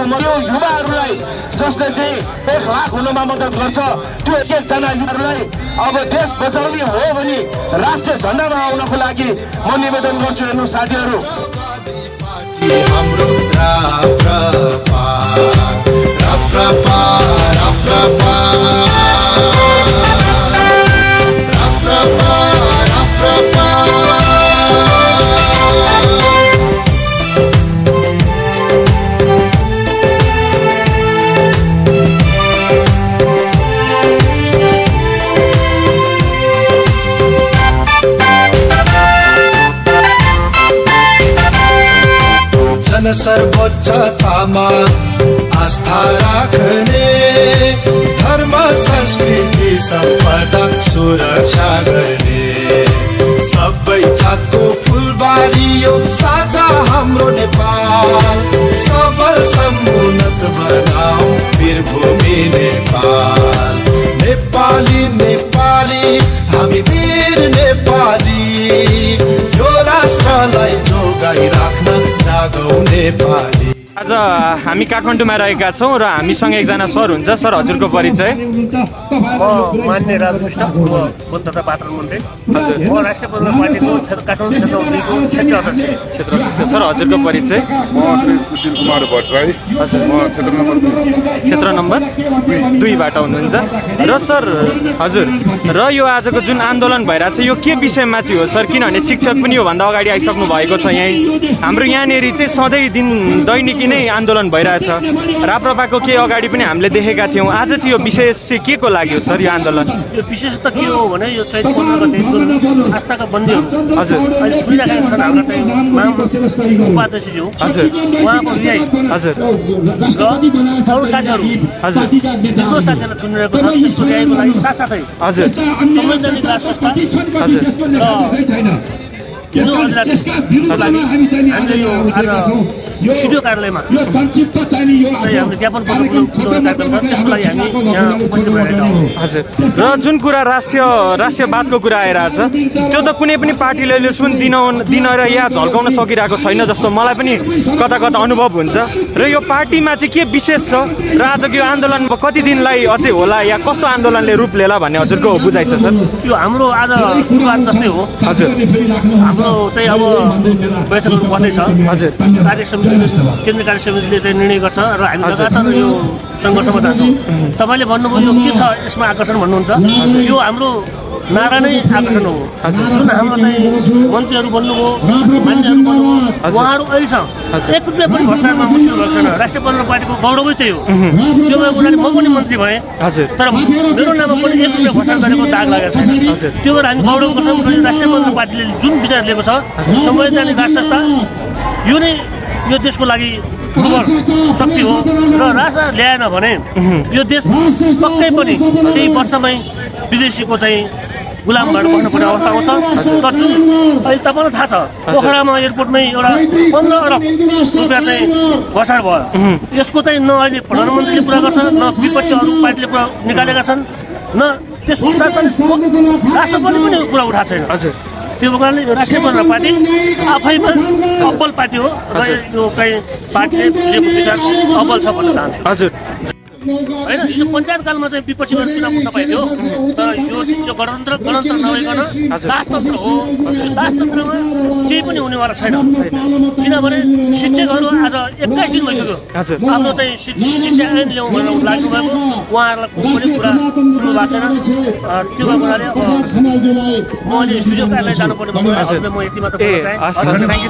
यो युवाहरूलाई जसले चाहिँ 1 लाख हुनमा मद्दत गर्छ त्यो एकजना युवाहरूलाई अब देश बचाउने हो भने राष्ट्रिय झण्डामा आउनको लागि म निवेदन गर्छु। हेर्नु साथीहरू, हाम्रो सर्वोच्चतामा आस्था राख्ने, धर्म संस्कृति सम्पदा सुरक्षा गर्ने, सबै जातको फुलबारी यो साझा हाम्रो नेपाल, सबल समुन्नत बनाऊ वीरभूमि नेपाल। नेपाली नेपाली हामी वीर नेपाली, यो राष्ट्रलाई जोगाइ राख्न जागौ नेपाली। आज हामी काठमाडौँमा रहेका छौँ र हामीसँग एकजना सर हुन्छ। सर, हजुरको परिचय? म मान्य राजश्रेष्ठ, म तथा पात्र मन्त्री, हजुर म राष्ट्रिय प्रजातन्त्र पार्टीको काठमाडौँ क्षेत्र 2 को क्षेत्र अध्यक्ष। सर, हजुरको परिचय? म श्री सुशील कुमार भट्टराई, हजुर म क्षेत्र नम्बर 2 बाट हुनुहुन्छ। र सर, हजुर र यो आजको जुन आन्दोलन भइरहेछ यो के विषयमा चाहिँ हो सर? किनभने शिक्षक पनि योभन्दा अगाडि आइसक्नु भएको छ। यहीँ हाम्रो यहाँनिर चाहिँ सधैँ दिन दैनिकी नै आन्दोलन भइरहेछ। राप्रपाको के अगाडि पनि हामीले देखेका थियौँ। आज चाहिँ यो विशेष चाहिँ के को लागि हो सर यो आन्दोलन? यो विशेष त के हो भने यो चैत 15 गते जुन आस्थाका बन्दीहरू हजुर अहिले खुलिरहेका छन्, हाम्रो चाहिँ माम उपाध्यक्षज्यू हजुर उहाँको रिहाई हजुर र अरू साथीहरू हजुर जो साथीहरूलाई चुनिरहेको छ त्यसको रिहाईको लागि साथसाथै हजुर संवैधानिक राज संस्था हजुर हिन्दू अधिराज्यको लागि हामीले यो आज सिडिओ कार्यालयमा चाहिँ हामीले ज्ञापन पत्र बुझाउने कार्यक्रम छ। त्यसको लागि हामी यहाँ उपस्थित भइरहेका छौँ। हजुर र जुन कुरा राष्ट्रियवादको कुरा आइरहेछ त्यो त कुनै पनि पार्टीले सुन दिन र या झल्काउन सकिरहेको छैन जस्तो मलाई पनि कता कता अनुभव हुन्छ। र यो पार्टीमा चाहिँ के विशेष छ र आजको यो आन्दोलन कति दिनलाई अझै होला या कस्तो आन्दोलनले रूप लिएला भन्ने हजुरको बुझाइ छ सर? यो हाम्रो आज सुरुवात जस्तै हो। हजुर हाम्रो चाहिँ अब बैठकहरू बस्दैछ। हजुर कार्य समिति केन्द्रीय कार्य समितिले चाहिँ निर्णय गर्छ र हामी लगातार यो सङ्घर्षमा जान्छौँ। तपाईँले भन्नुभयो यो के छ यसमा आकर्षण भन्नुहुन्छ, यो हाम्रो नारा नै आकर्षण हो। जुन हाम्रो चाहिँ मन्त्रीहरू बन्नुभयो, मान्छेहरू बन्नुभयो, उहाँहरू अहिलेसम्म 1 रुपियाँ पनि भ्रष्टाचारमा मुस्किल भएको छैन। राष्ट्रिय प्रजातन्त्र पार्टीको गौरवै त्यही हो। त्यो भएको हुनाले म पनि मन्त्री भएँ, तर मेरो नाममा पनि 1 रुपियाँ भ्रष्टाचार गरेको दाग लागेको छैन। त्यो भएर हामी गौरव गर्छौँ। राष्ट्रिय प्रजातन्त्र पार्टीले जुन विचार लिएको छ संवैधानिक राज संस्था यो नै यो देशको लागि उर्वर शक्ति हो र राष्ट्र ल्याएन भने यो देश पक्कै पनि केही वर्षमै विदेशीको चाहिँ गुलाम भएर बस्नुपर्ने अवस्था आउँछ। तर जुन अहिले तपाईँलाई थाहा छ पोखरामा एयरपोर्टमै एउटा 15 अरब रुपियाँ चाहिँ भ्रष्टाचार भयो। यसको चाहिँ न अहिले प्रधानमन्त्रीले पुरा गर्छ, न विपक्षी अरू पार्टीले पुरा निकालेका छन्, न त्यस राष्ट्रपतिले पनि पुरा उठाएको छैन। हजुर त्यो कारणले यो राष्ट्रिय प्रजातन्त्र पार्टी आफैमा अब्बल पार्टी हो र यो चाहिँ पार्टीले लिएको विचार अब्बल छ भन्न चाहन्छु। हजुर होइन हिजो पञ्चायतकालमा चाहिँ विपक्षीबाट चुनाव हुन पाइन्थ्यो, तर यो गणतन्त्र नभइकन राजतन्त्र हो। राजतन्त्रमा केही पनि हुनेवाला छैन, किनभने शिक्षकहरू आज 21 दिन भइसक्यो आफ्नो चाहिँ शिक्षा ऐन ल्याउँ भनेर लाग्नु भएको, उहाँहरूलाई पनि कुरा सुन्नु भएको छैन। त्यो भएको हुनाले अब मैले सुयोग कार्यालय जानुपर्ने भएको म यति मात्र भन्न चाहेँ।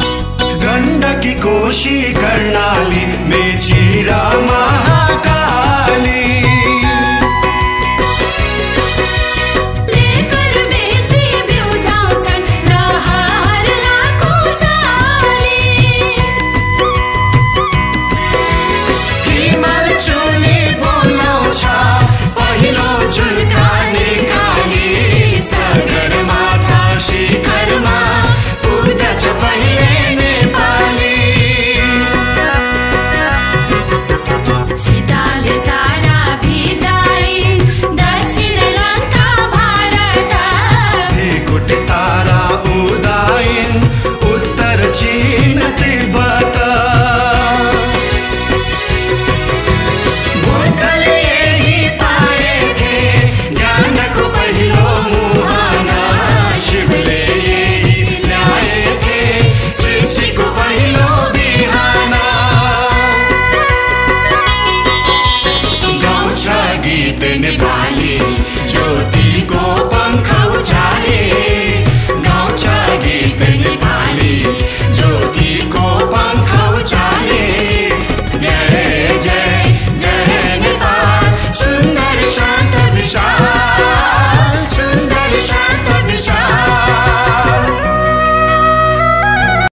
गण्डकी कोशी कर्णाली मेची र महाकाली